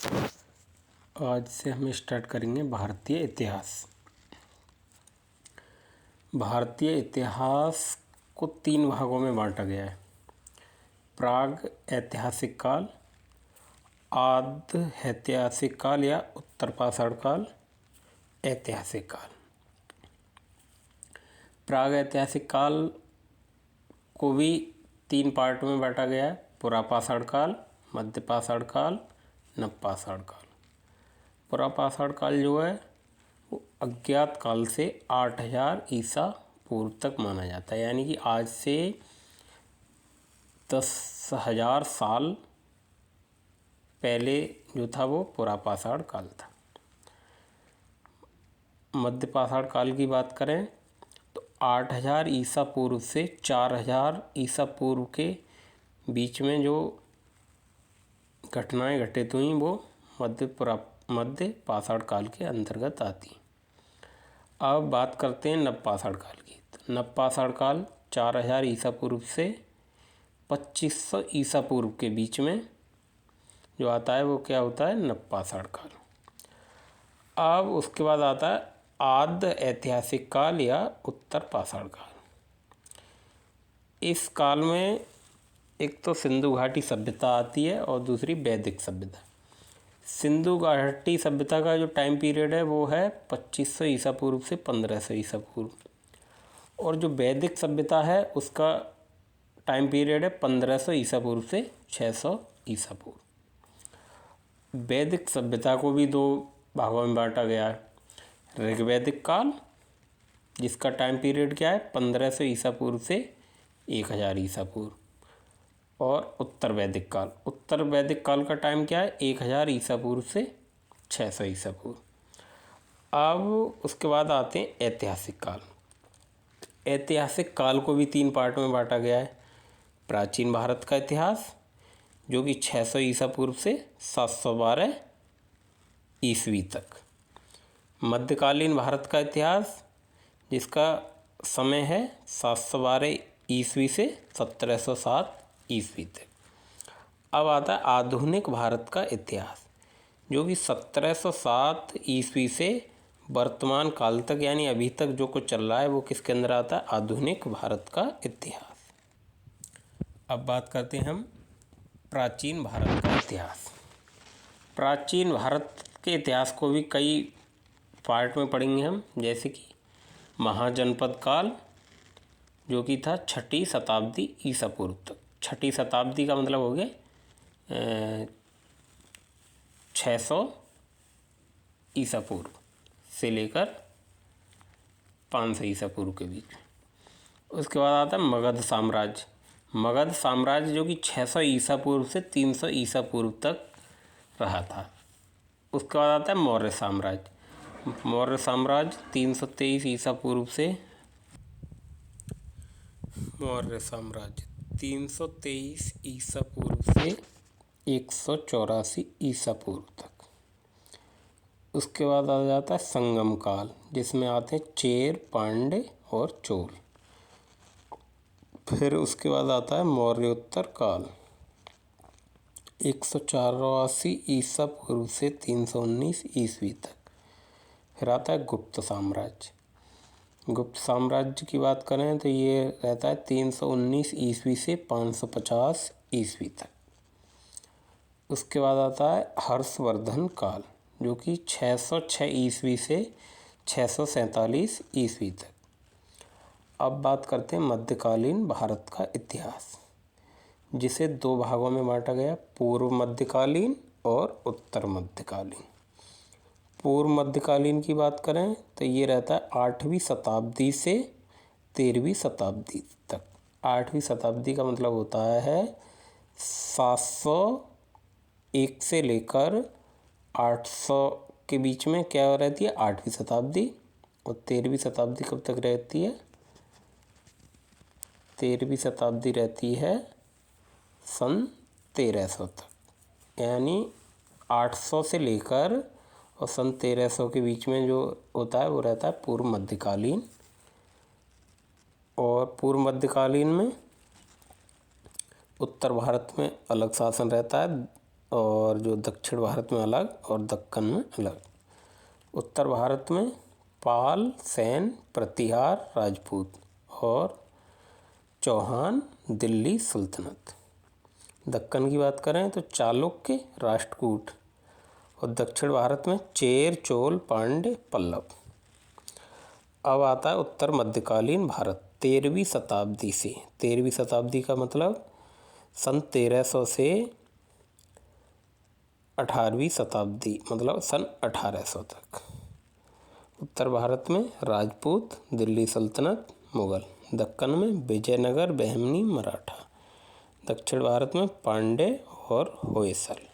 आज से हम स्टार्ट करेंगे भारतीय इतिहास। भारतीय इतिहास को 3 भागों में बांटा गया है। प्राग ऐतिहासिक काल, आद्य ऐतिहासिक काल या उत्तर पाषाण काल, ऐतिहासिक काल। प्राग ऐतिहासिक काल को भी 3 पार्ट में बांटा गया है। पुरापाषाण काल, मध्य पाषाण काल, नवपाषाण काल। पुरापाषाण काल जो है वो अज्ञात काल से 8000 ईसा पूर्व तक माना जाता है, यानी कि आज से 10,000 साल पहले जो था वो पुरापाषाण काल था। मध्य पाषाण काल की बात करें तो 8000 ईसा पूर्व से 4000 ईसा पूर्व के बीच में जो घटनाएं घटित हुई वो मध्य पाषाण काल के अंतर्गत आती। अब बात करते हैं नवपाषाण काल की। तो नवपाषाण काल 4000 ईसा पूर्व से 2500 ईसा पूर्व के बीच में जो आता है वो क्या होता है, नवपाषाण काल। अब उसके बाद आता है आद्य ऐतिहासिक काल या उत्तर पाषाण काल। इस काल में एक तो सिंधु घाटी सभ्यता आती है और दूसरी वैदिक सभ्यता। सिंधु घाटी सभ्यता का जो टाइम पीरियड है वो है 2500 ईसा पूर्व से 1500 ईसा पूर्व, और जो वैदिक सभ्यता है उसका टाइम पीरियड है 1500 ईसा पूर्व से 600 ईसा पूर्व। वैदिक सभ्यता को भी 2 भागों में बांटा गया है। ऋग्वैदिक काल जिसका टाइम पीरियड क्या है 1500 ईसा पूर्व से 1000 ईसा पूर्व, और उत्तर वैदिक काल। उत्तर वैदिक काल का टाइम क्या है 1000 ईसा पूर्व से 600 ईसा पूर्व। अब उसके बाद आते हैं ऐतिहासिक काल। ऐतिहासिक काल को भी 3 पार्ट में बांटा गया है। प्राचीन भारत का इतिहास जो कि 600 ईसा पूर्व से 712 ईस्वी तक। मध्यकालीन भारत का इतिहास जिसका समय है 712 ईस्वी से 1707 ईस्वी तक। अब आता है आधुनिक भारत का इतिहास जो कि 1707 ईस्वी से वर्तमान काल तक, यानी अभी तक जो कुछ चल रहा है वो किसके अंदर आता है, आधुनिक भारत का इतिहास। अब बात करते हैं हम प्राचीन भारत का इतिहास। प्राचीन भारत के इतिहास को भी कई पार्ट में पढ़ेंगे हम, जैसे कि महाजनपद काल जो कि था 6ठी शताब्दी ईसा पूर्व तक। 6ठी शताब्दी का मतलब हो गया 600 ईसा पूर्व से लेकर 500 ईसा पूर्व के बीच। उसके बाद आता है मगध साम्राज्य। मगध साम्राज्य जो कि 600 ईसा पूर्व से 300 ईसा पूर्व तक रहा था। उसके बाद आता है मौर्य साम्राज्य। मौर्य साम्राज्य 323 ईसा पूर्व से 323 ईसा पूर्व से 184 ईसा पूर्व तक। उसके बाद आ जाता है संगम काल जिसमें आते हैं चेर, पांड्य और चोल। फिर उसके बाद आता है मौर्योत्तर काल 184 ईसा पूर्व से 319 ईस्वी तक। फिर आता है गुप्त साम्राज्य। गुप्त साम्राज्य की बात करें तो ये रहता है 319 ईस्वी से 550 ईस्वी तक। उसके बाद आता है हर्षवर्धन काल जो कि 606 ईस्वी से 647 ईस्वी तक। अब बात करते हैं मध्यकालीन भारत का इतिहास जिसे 2 भागों में बांटा गया, पूर्व मध्यकालीन और उत्तर मध्यकालीन। पूर्व मध्यकालीन की बात करें तो ये रहता है 8वीं शताब्दी से 13वीं शताब्दी तक। 8वीं शताब्दी का मतलब होता है 701 से लेकर 800 के बीच में क्या रहती है, 8वीं शताब्दी। और 13वीं शताब्दी कब तक रहती है, 13वीं शताब्दी रहती है सन 1300 तक, यानी 800 से लेकर और सन 1300 के बीच में जो होता है वो रहता है पूर्व मध्यकालीन। और पूर्व मध्यकालीन में उत्तर भारत में अलग शासन रहता है और जो दक्षिण भारत में अलग और दक्कन में अलग। उत्तर भारत में पाल, सेन, प्रतिहार, राजपूत और चौहान, दिल्ली सल्तनत। दक्कन की बात करें तो चालुक्य, राष्ट्रकूट। और दक्षिण भारत में चेर, चोल, पांड्य, पल्लव। अब आता है उत्तर मध्यकालीन भारत 13वीं शताब्दी से। 13वीं शताब्दी का मतलब सन 1300 से 18वीं शताब्दी, मतलब सन 1800 तक। उत्तर भारत में राजपूत, दिल्ली सल्तनत, मुगल। दक्कन में विजयनगर, बहमनी, मराठा। दक्षिण भारत में पांड्य और होयसल।